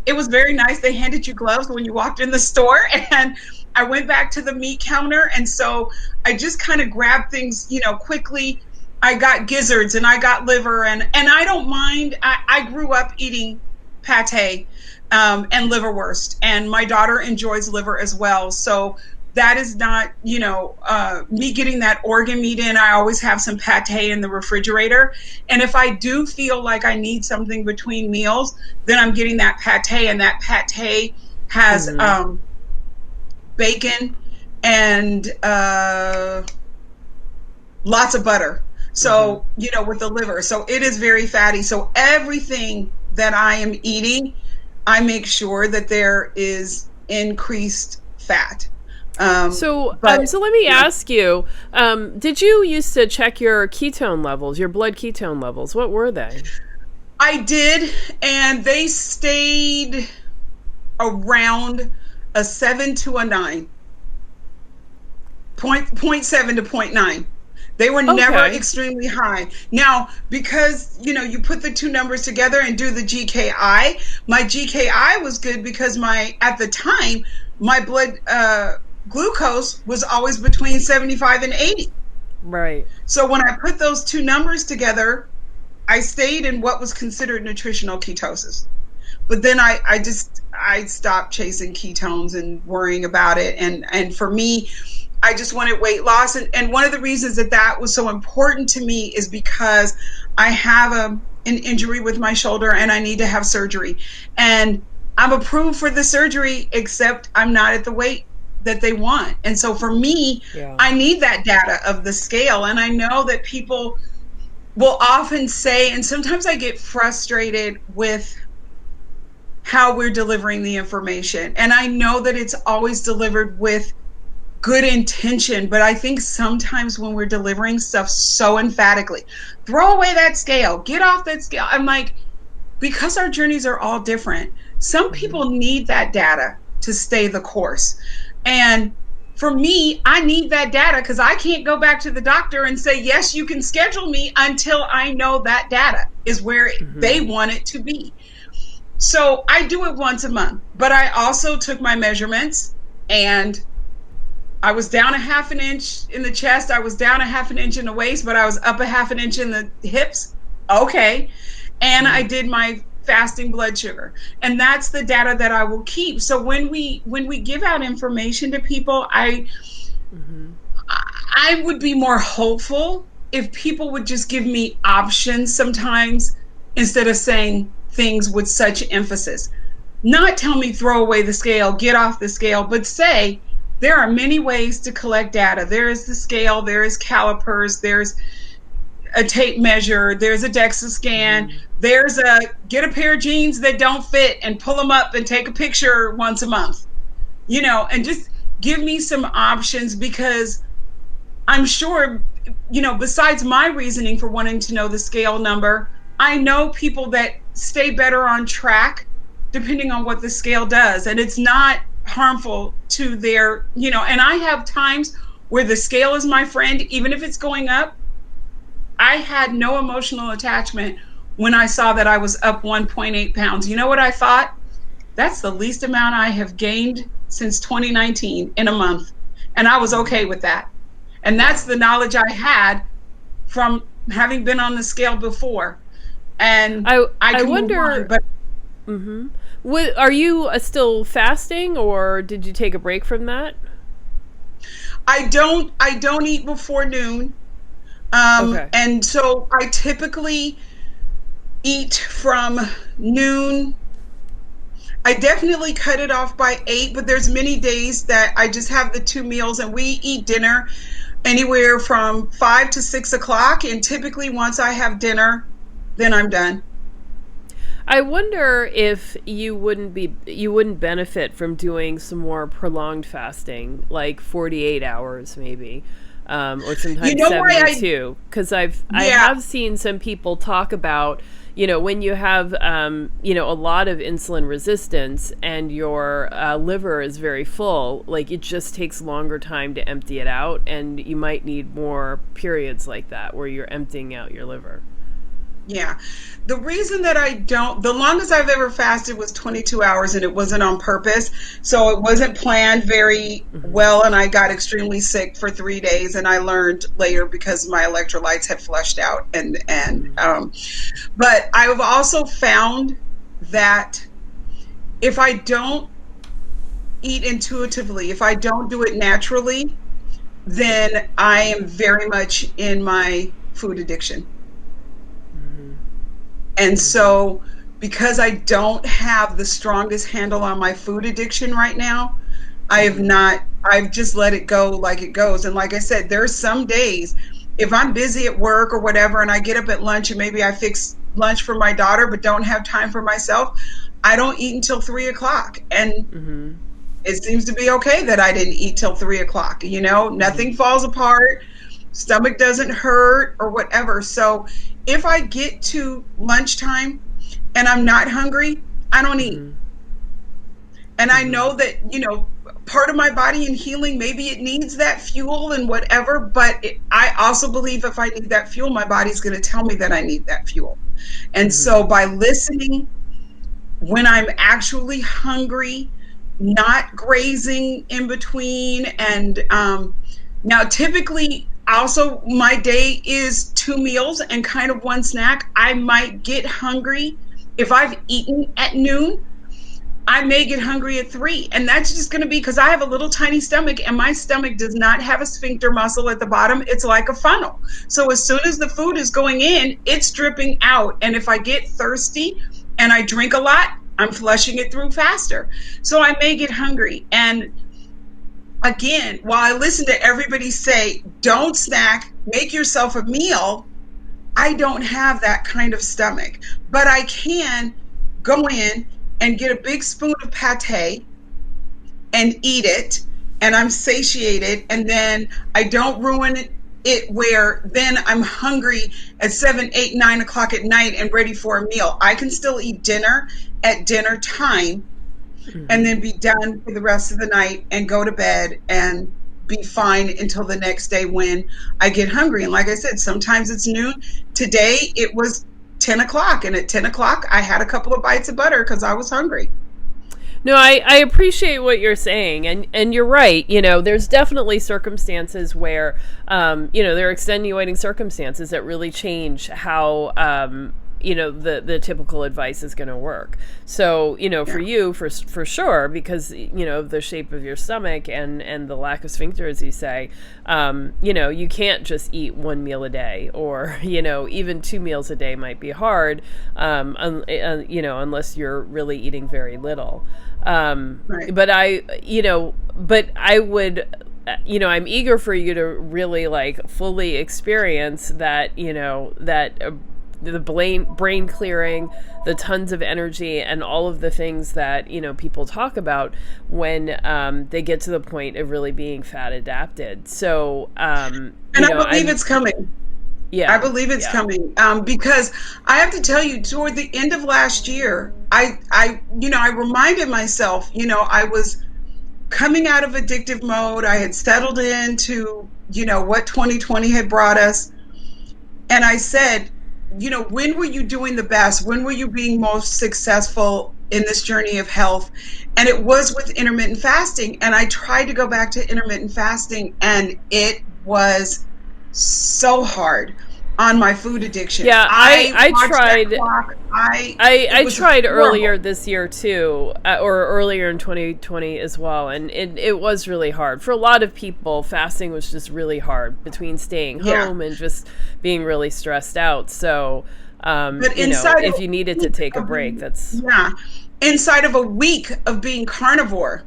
it was very nice. They handed you gloves when you walked in the store. And I went back to the meat counter, and so I just kind of grabbed things, quickly. I got gizzards and I got liver, and I don't mind. I grew up eating pate and liverwurst, and my daughter enjoys liver as well. So that is not, me getting that organ meat in. I always have some pate in the refrigerator. And if I do feel like I need something between meals, then I'm getting that pate, and that pate has bacon and lots of butter. So, with the liver. So it is very fatty. So everything that I am eating, I make sure that there is increased fat. So let me ask you, did you used to check your ketone levels, your blood ketone levels? What were they? I did, and they stayed around a 7 to a 9. 0.7 to 0.9. They were never extremely high. Now, because, you put the two numbers together and do the GKI, my GKI was good because at the time, my blood glucose was always between 75 and 80. Right. So when I put those two numbers together, I stayed in what was considered nutritional ketosis. But then I stopped chasing ketones and worrying about it. And for me, I just wanted weight loss. And one of the reasons that was so important to me is because I have an injury with my shoulder and I need to have surgery. And I'm approved for the surgery, except I'm not at the weight that they want. And so for me, I need that data of the scale. And I know that people will often say, and sometimes I get frustrated with how we're delivering the information. And I know that it's always delivered with good intention, but I think sometimes when we're delivering stuff so emphatically, throw away that scale, get off that scale. I'm like, because our journeys are all different, some people need that data to stay the course. And for me, I need that data because I can't go back to the doctor and say, yes, you can schedule me until I know that data is where they want it to be. So I do it once a month, but I also took my measurements and I was down a half an inch in the chest. I was down a half an inch in the waist, but I was up a half an inch in the hips. Okay. And I did my fasting blood sugar. And that's the data that I will keep. So when we give out information to people, I would be more hopeful if people would just give me options sometimes instead of saying things with such emphasis. Not tell me throw away the scale, get off the scale, but say there are many ways to collect data. There is the scale, there is calipers, there's a tape measure, there's a DEXA scan, there's get a pair of jeans that don't fit and pull them up and take a picture once a month, and just give me some options, because I'm sure, besides my reasoning for wanting to know the scale number, I know people that stay better on track depending on what the scale does. And it's not harmful to their, and I have times where the scale is my friend, even if it's going up. I had no emotional attachment when I saw that I was up 1.8 pounds. You know what I thought? That's the least amount I have gained since 2019 in a month. And I was okay with that. And that's the knowledge I had from having been on the scale before. And I wonder, but are you still fasting, or did you take a break from that? I don't eat before noon. And so I typically eat from noon. I definitely cut it off by 8, but there's many days that I just have the 2 meals and we eat dinner anywhere from 5 to 6 o'clock. And typically once I have dinner, then I'm done. I wonder if you wouldn't benefit from doing some more prolonged fasting, like 48 hours maybe. Or sometimes 72, because I have seen some people talk about, when you have, a lot of insulin resistance and your liver is very full, like it just takes longer time to empty it out, and you might need more periods like that where you're emptying out your liver. Yeah. The reason that the longest I've ever fasted was 22 hours, and it wasn't on purpose. So it wasn't planned very well. And I got extremely sick for 3 days. And I learned later because my electrolytes had flushed out. But I've also found that if I don't eat intuitively, if I don't do it naturally, then I am very much in my food addiction. And so because I don't have the strongest handle on my food addiction right now, I have not, I've just let it go like it goes. And like I said, there's some days if I'm busy at work or whatever, and I get up at lunch and maybe I fix lunch for my daughter, but don't have time for myself, I don't eat until 3 o'clock. And it seems to be okay that I didn't eat till 3 o'clock. Nothing falls apart, stomach doesn't hurt or whatever. So if I get to lunchtime and I'm not hungry, I don't eat. And I know that, part of my body in healing, maybe it needs that fuel and whatever, but I also believe if I need that fuel, my body's going to tell me that I need that fuel. And so by listening when I'm actually hungry, not grazing in between, and now typically also my day is 2 meals and kind of 1 snack. I might get hungry if I've eaten at noon. I may get hungry at 3, and that's just going to be because I have a little tiny stomach, and my stomach does not have a sphincter muscle at the bottom. It's like a funnel. So as soon as the food is going in, it's dripping out. And if I get thirsty and I drink a lot, I'm flushing it through faster. So I may get hungry. And again, while I listen to everybody say, don't snack, make yourself a meal, I don't have that kind of stomach. But I can go in and get a big spoon of pate and eat it, and I'm satiated, and then I don't ruin it where then I'm hungry at 7, 8, 9 o'clock at night and ready for a meal. I can still eat dinner at dinner time and then be done for the rest of the night and go to bed and be fine until the next day when I get hungry. And like I said, sometimes it's noon. Today it was 10 o'clock, and at 10 o'clock I had a couple of bites of butter because I was hungry. No, I appreciate what you're saying, and you're right. There's definitely circumstances where, there are extenuating circumstances that really change how, the typical advice is going to work. So, for you, for sure, because, of the shape of your stomach and the lack of sphincter, as you say, you can't just eat 1 meal a day, or, even 2 meals a day might be hard, unless you're really eating very little. Right. But I would, I'm eager for you to really fully experience that, the brain clearing, the tons of energy, and all of the things that, people talk about when they get to the point of really being fat adapted. So, I believe it's coming. Yeah, I believe it's coming because I have to tell you, toward the end of last year, I reminded myself, I was coming out of addictive mode. I had settled into, what 2020 had brought us. And I said, when were you doing the best? When were you being most successful in this journey of health? And it was with intermittent fasting. And I tried to go back to intermittent fasting, and it was so hard on my food addiction. Yeah, I tried. I tried horrible. earlier this year too, or earlier in 2020 as well, and it was really hard for a lot of people. Fasting was just really hard between staying home and just being really stressed out. So, if you needed to take a break, that's inside of a week of being carnivore.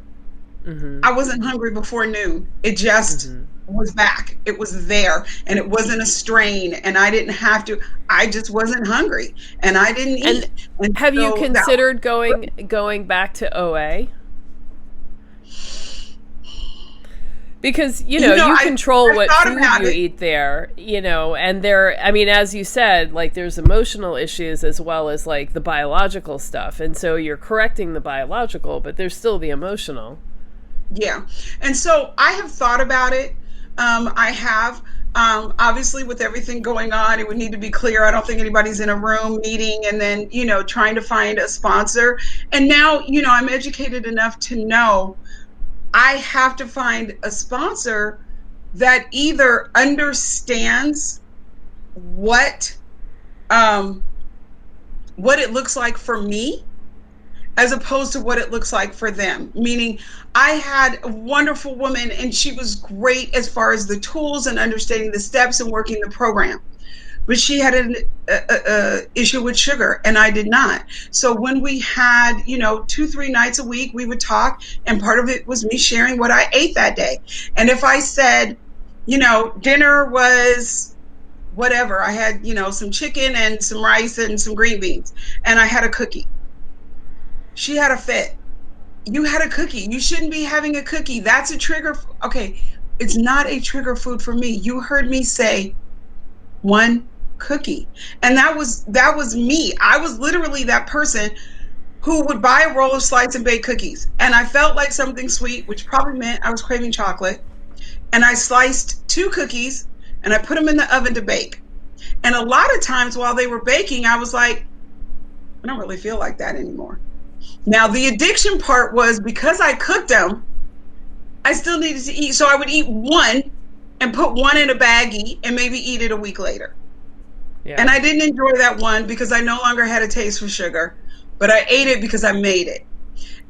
I wasn't hungry before noon. It just was back. It was there, and it wasn't a strain, and I didn't have to. I just wasn't hungry, and I didn't eat. And have you considered going back to OA? Because you control what food you eat there, and as you said, there's emotional issues as well as the biological stuff, and so you're correcting the biological, but there's still the emotional. Yeah, and so I have thought about it. I have, obviously, with everything going on, it would need to be clear. I don't think anybody's in a room meeting and then, trying to find a sponsor. And now, I'm educated enough to know I have to find a sponsor that either understands what it looks like for me, as opposed to what it looks like for them. Meaning, I had a wonderful woman, and she was great as far as the tools and understanding the steps and working the program. but she had an issue with sugar and I did not. So when we had, 2-3 nights a week, we would talk, and part of it was me sharing what I ate that day. And if I said, dinner was whatever, I had, some chicken and some rice and some green beans, and I had a cookie. She had a fit. You had a cookie. You shouldn't be having a cookie. That's a trigger. Okay, it's not a trigger food for me. You heard me say one cookie. And that was me. I was literally that person who would buy a roll of slice and bake cookies. And I felt like something sweet, which probably meant I was craving chocolate. And I sliced 2 cookies and I put them in the oven to bake. And a lot of times while they were baking, I was like, I don't really feel like that anymore. Now, the addiction part was because I cooked them, I still needed to eat. So I would eat one and put one in a baggie and maybe eat it a week later. Yeah. And I didn't enjoy that one because I no longer had a taste for sugar, but I ate it because I made it.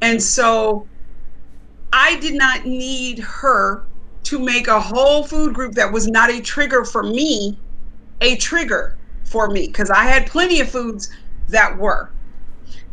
And so I did not need her to make a whole food group that was not a trigger for me, because I had plenty of foods that were.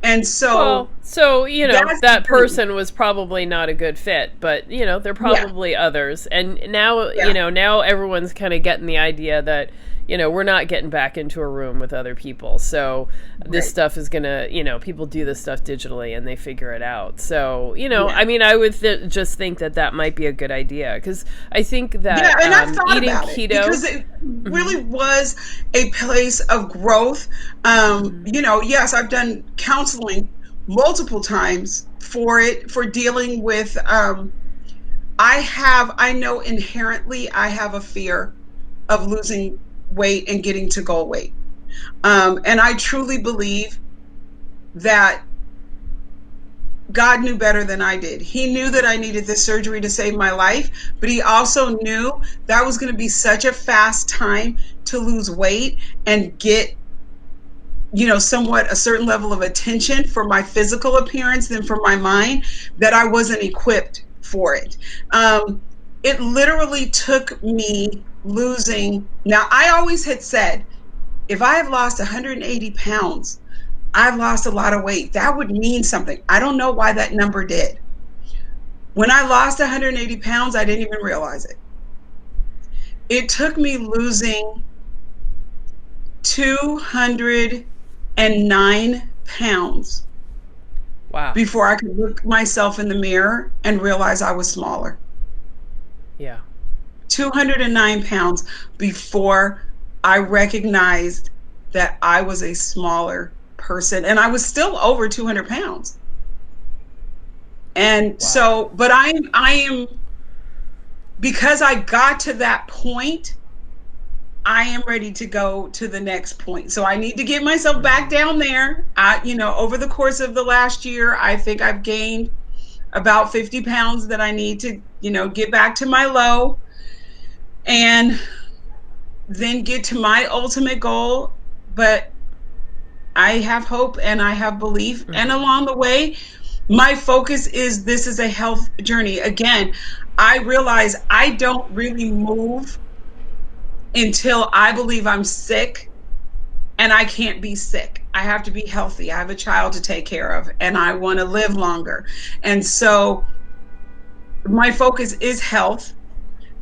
And so, that person was probably not a good fit, but there are probably others. And now, now everyone's kind of getting the idea that, we're not getting back into a room with other people. So this stuff is going to, people do this stuff digitally and they figure it out. So, I mean, I would just think that might be a good idea, because I think that and I thought eating about keto, it because it really was a place of growth. Yes, I've done counseling multiple times for dealing with, I know inherently I have a fear of losing weight and getting to goal weight. And I truly believe that God knew better than I did. He knew that I needed this surgery to save my life, but he also knew that was going to be such a fast time to lose weight and get, somewhat a certain level of attention for my physical appearance than for my mind, that I wasn't equipped for it. It literally took me losing. Now, I always had said, if I have lost 180 pounds, I've lost a lot of weight. That would mean something. I don't know why that number did. When I lost 180 pounds, I didn't even realize it. It took me losing 209 pounds. Wow. Before I could look myself in the mirror and realize I was smaller. Yeah. 209 pounds before I recognized that I was a smaller person, and I was still over 200 pounds. And so, but I am, because I got to that point, I am ready to go to the next point. So I need to get myself back down there. Over the course of the last year, I think I've gained about 50 pounds that I need to, get back to my low and then get to my ultimate goal. But I have hope and I have belief. And along the way, my focus is, this is a health journey. Again, I realize I don't really move until I believe I'm sick, and I can't be sick. I have to be healthy. I have a child to take care of, and I want to live longer. And so my focus is health,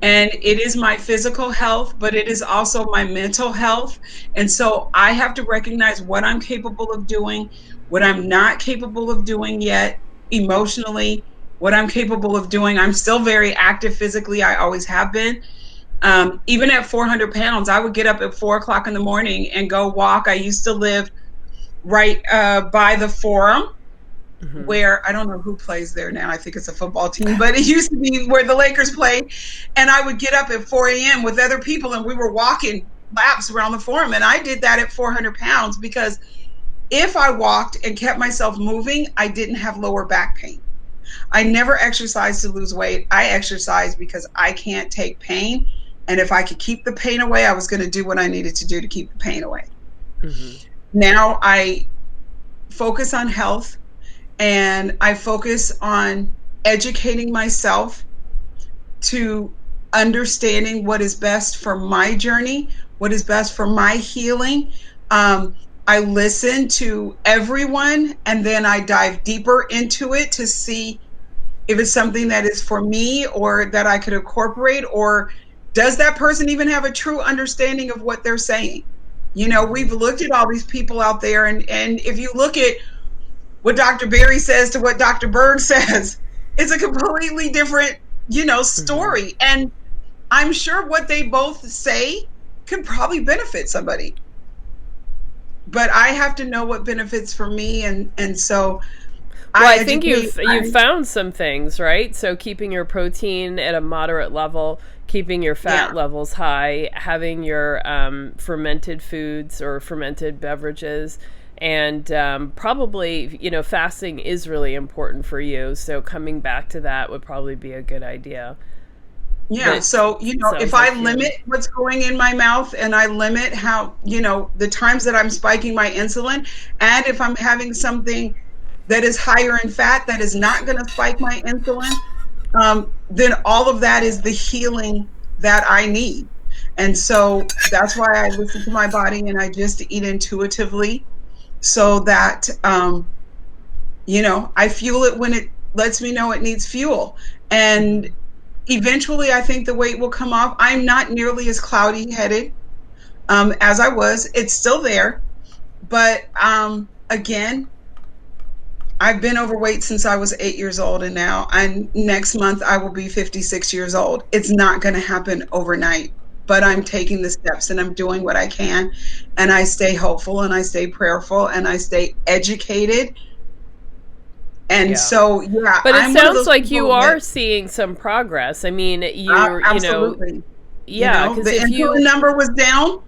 and it is my physical health, but it is also my mental health. And so I have to recognize what I'm capable of doing, what I'm not capable of doing yet emotionally, what I'm capable of doing. I'm still very active physically. I always have been. Even at 400 pounds, I would get up at 4 o'clock in the morning and go walk. I used to live right by the Forum, where I don't know who plays there now. I think it's a football team, but it used to be where the Lakers played. And I would get up at 4 a.m. with other people, and we were walking laps around the Forum. And I did that at 400 pounds because if I walked and kept myself moving, I didn't have lower back pain. I never exercised to lose weight. I exercised because I can't take pain. And if I could keep the pain away, I was going to do what I needed to do to keep the pain away. Now I focus on health, and I focus on educating myself to understanding what is best for my journey, what is best for my healing. I listen to everyone, and then I dive deeper into it to see if it's something that is for me or that I could incorporate, or does that person even have a true understanding of what they're saying? You know, we've looked at all these people out there, and if you look at what Dr. Berry says to what Dr. Berg says, it's a completely different, story. And I'm sure what they both say could probably benefit somebody. But I have to know what benefits for me, and so well, I think you've found some things, right? So keeping your protein at a moderate level, keeping your fat levels high, having your fermented foods or fermented beverages, and probably, fasting is really important for you. So coming back to that would probably be a good idea. Yeah. So, if I limit what's going in my mouth, and I limit how, the times that I'm spiking my insulin, and if I'm having something that is higher in fat that is not going to spike my insulin, then all of that is the healing that I need. And so that's why I listen to my body, and I just eat intuitively, so that, I fuel it when it lets me know it needs fuel. And eventually, I think the weight will come off. I'm not nearly as cloudy headed as I was. It's still there. But again, I've been overweight since I was 8 years old, and next month I will be 56 years old. It's not going to happen overnight, but I'm taking the steps, and I'm doing what I can, and I stay hopeful, and I stay prayerful, and I stay educated. And so, but it sounds like you are seeing some progress. I mean, absolutely. Because the insulin number was down.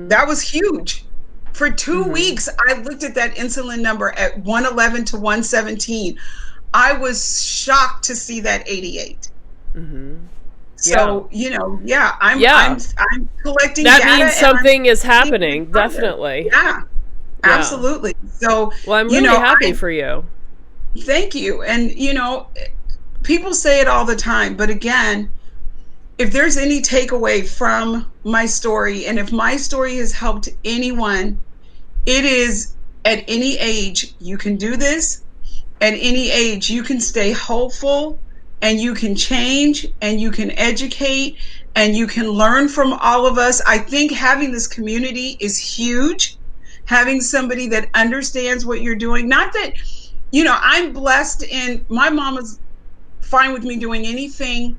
That was huge. For 2 weeks, I looked at that insulin number at 111 to 117. I was shocked to see that 88. So, I'm collecting that data. That means something is happening, definitely. Yeah, absolutely. So, well, I'm really happy for you. Thank you. And, people say it all the time, but again, if there's any takeaway from my story, and if my story has helped anyone, it is, at any age, you can do this. At any age, you can stay hopeful, and you can change, and you can educate, and you can learn from all of us. I think having this community is huge. Having somebody that understands what you're doing. Not that, I'm blessed, and my mom is fine with me doing anything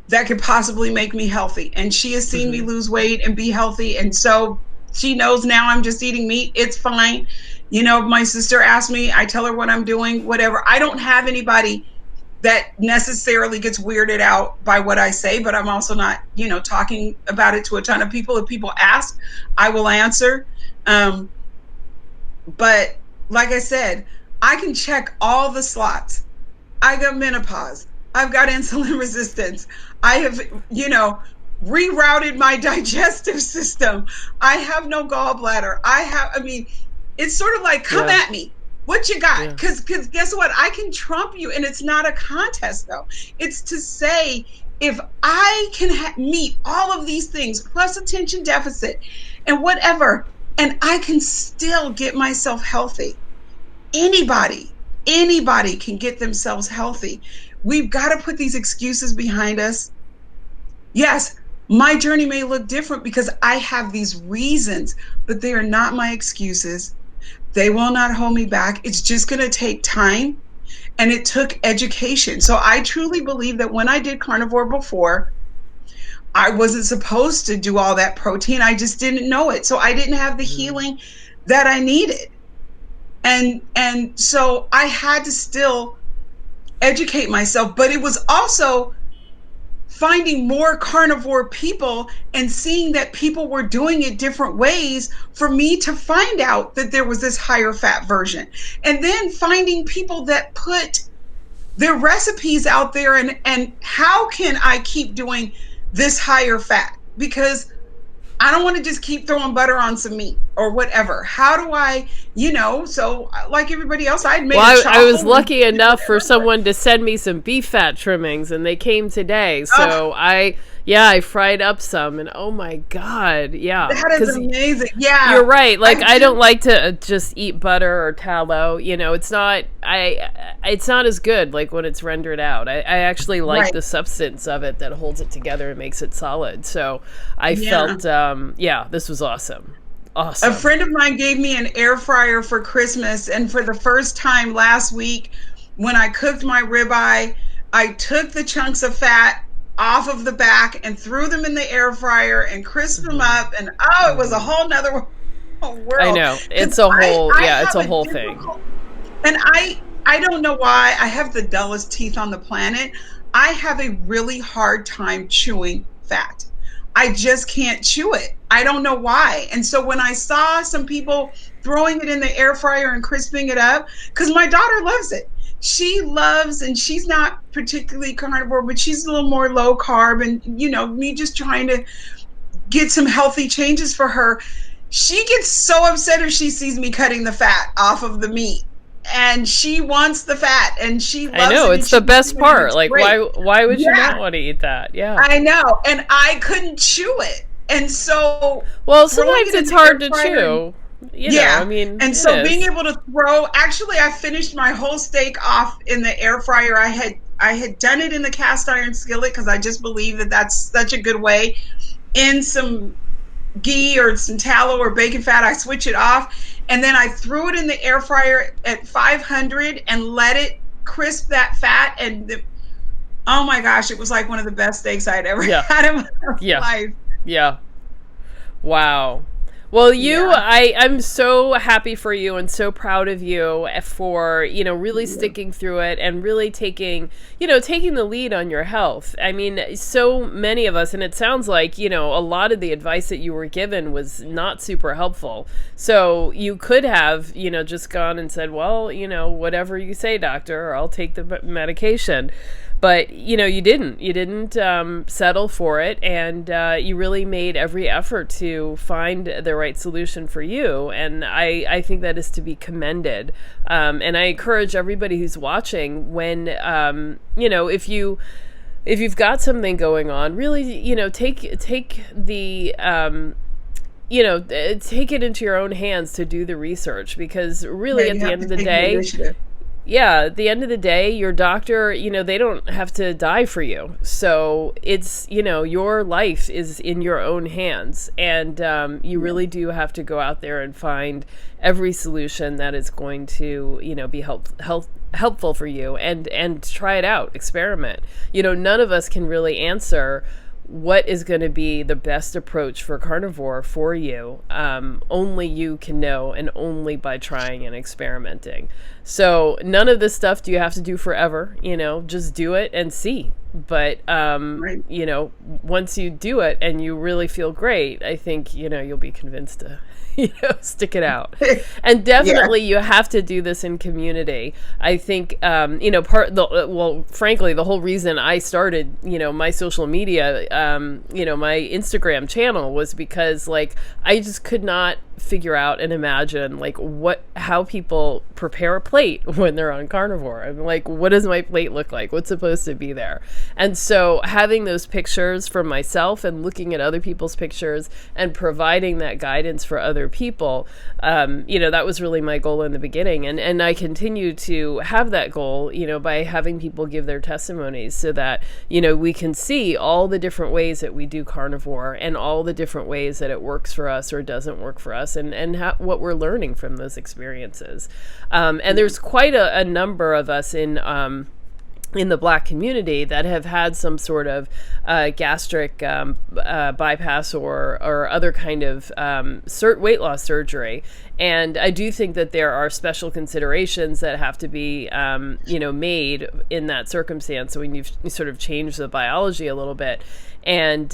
that could possibly make me healthy. And she has seen me lose weight and be healthy. And so she knows now I'm just eating meat. It's fine. My sister asks me, I tell her what I'm doing, whatever. I don't have anybody that necessarily gets weirded out by what I say, but I'm also not, talking about it to a ton of people. If people ask, I will answer. But like I said, I can check all the slots. I got menopause. I've got insulin resistance. I have, rerouted my digestive system. I have no gallbladder. It's sort of like, come at me. What you got? Because guess what? I can trump you. And it's not a contest, though. It's to say, if I can meet all of these things, plus attention deficit and whatever, and I can still get myself healthy, anybody can get themselves healthy. We've got to put these excuses behind us. Yes, my journey may look different because I have these reasons, but they are not my excuses. They will not hold me back. It's just going to take time, and it took education. So I truly believe that when I did carnivore before, I wasn't supposed to do all that protein. I just didn't know it. So I didn't have the healing that I needed. And so I had to still educate myself, but it was also finding more carnivore people and seeing that people were doing it different ways for me to find out that there was this higher fat version. And then finding people that put their recipes out there, and how can I keep doing this higher fat? Because I don't want to just keep throwing butter on some meat. or whatever? How do I, so like everybody else, I'd made Well, a I was chaffle lucky enough for someone to send me some beef fat trimmings, and they came today. So I fried up some, and oh my God, yeah. That is amazing. Yeah. You're right. Like, I don't like to just eat butter or tallow. It's not as good like when it's rendered out. I actually like the substance of it that holds it together and makes it solid. So I felt, this was awesome. Awesome. A friend of mine gave me an air fryer for Christmas, and for the first time last week, when I cooked my ribeye, I took the chunks of fat off of the back and threw them in the air fryer and crisped them up, and it was a whole nother world. I know. It's a whole it's a whole thing. And I don't know why. I have the dullest teeth on the planet. I have a really hard time chewing fat. I just can't chew it. I don't know why. And so when I saw some people throwing it in the air fryer and crisping it up, because my daughter loves it. She loves, and she's not particularly carnivore, but she's a little more low carb, and me just trying to get some healthy changes for her. She gets so upset if she sees me cutting the fat off of the meat. And she wants the fat, and she loves it. I know, it's the best part. Like, why would you not want to eat that? Yeah. I know. And I couldn't chew it. And so... Well, sometimes it's hard to chew. I mean... And so being able to throw... Actually, I finished my whole steak off in the air fryer. I had done it in the cast iron skillet because I just believe that that's such a good way. In some ghee or some tallow or bacon fat, I switch it off. And then I threw it in the air fryer at 500 and let it crisp that fat. And oh my gosh, it was like one of the best steaks I'd ever had in my life. Yeah. Wow. Well, I'm so happy for you and so proud of you for, really sticking through it and really taking the lead on your health. I mean, so many of us, and it sounds like, a lot of the advice that you were given was not super helpful. So you could have, just gone and said, well, whatever you say, doctor, or I'll take the medication. But, you didn't settle for it, and you really made every effort to find the right solution for you. And I think that is to be commended. And I encourage everybody who's watching, when, if you've got something going on, really, take the... take it into your own hands to do the research, because really at the end of the day... at the end of the day, your doctor, they don't have to die for you. So it's, your life is in your own hands. And you really do have to go out there and find every solution that is going to, be helpful for you, and try it out, experiment. None of us can really answer what is going to be the best approach for carnivore for you. Only you can know, and only by trying and experimenting. So none of this stuff do you have to do forever, just do it and see. But, once you do it and you really feel great, I think, you'll be convinced to, stick it out. And definitely you have to do this in community. I think, frankly, the whole reason I started, my social media, my Instagram channel was because, I just could not figure out and imagine, how people prepare a plate when they're on carnivore. I'm like, what does my plate look like? What's supposed to be there? And so having those pictures for myself and looking at other people's pictures and providing that guidance for other people, that was really my goal in the beginning. And I continue to have that goal, by having people give their testimonies so that, we can see all the different ways that we do carnivore and all the different ways that it works for us or doesn't work for us, and what we're learning from those experiences. And there's quite a number of us in the Black community that have had some sort of gastric bypass or other kind of weight loss surgery. And I do think that there are special considerations that have to be, made in that circumstance. So when you've sort of changed the biology a little bit. And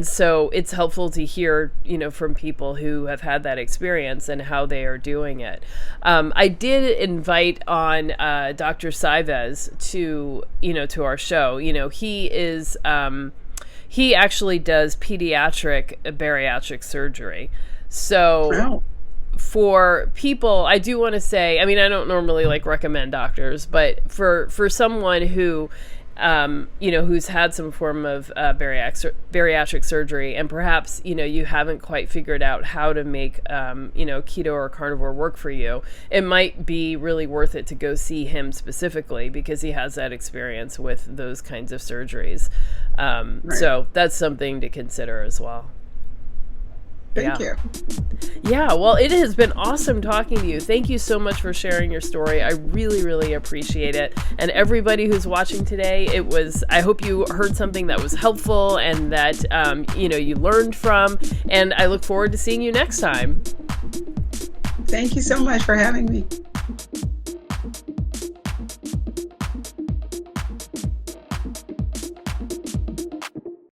so it's helpful to hear, from people who have had that experience and how they are doing it. I did invite on Dr. Saives to our show. He actually does pediatric bariatric surgery. So Wow. for people, I do want to say, I mean, I don't normally like recommend doctors, but for someone who, who's had some form of bariatric surgery, and perhaps, you haven't quite figured out how to make, keto or carnivore work for you, it might be really worth it to go see him specifically because he has that experience with those kinds of surgeries. Right. So that's something to consider as well. Thank you. Yeah, well, it has been awesome talking to you. Thank you so much for sharing your story. I really, really appreciate it. And everybody who's watching today, I hope you heard something that was helpful and that, you learned from. And I look forward to seeing you next time. Thank you so much for having me.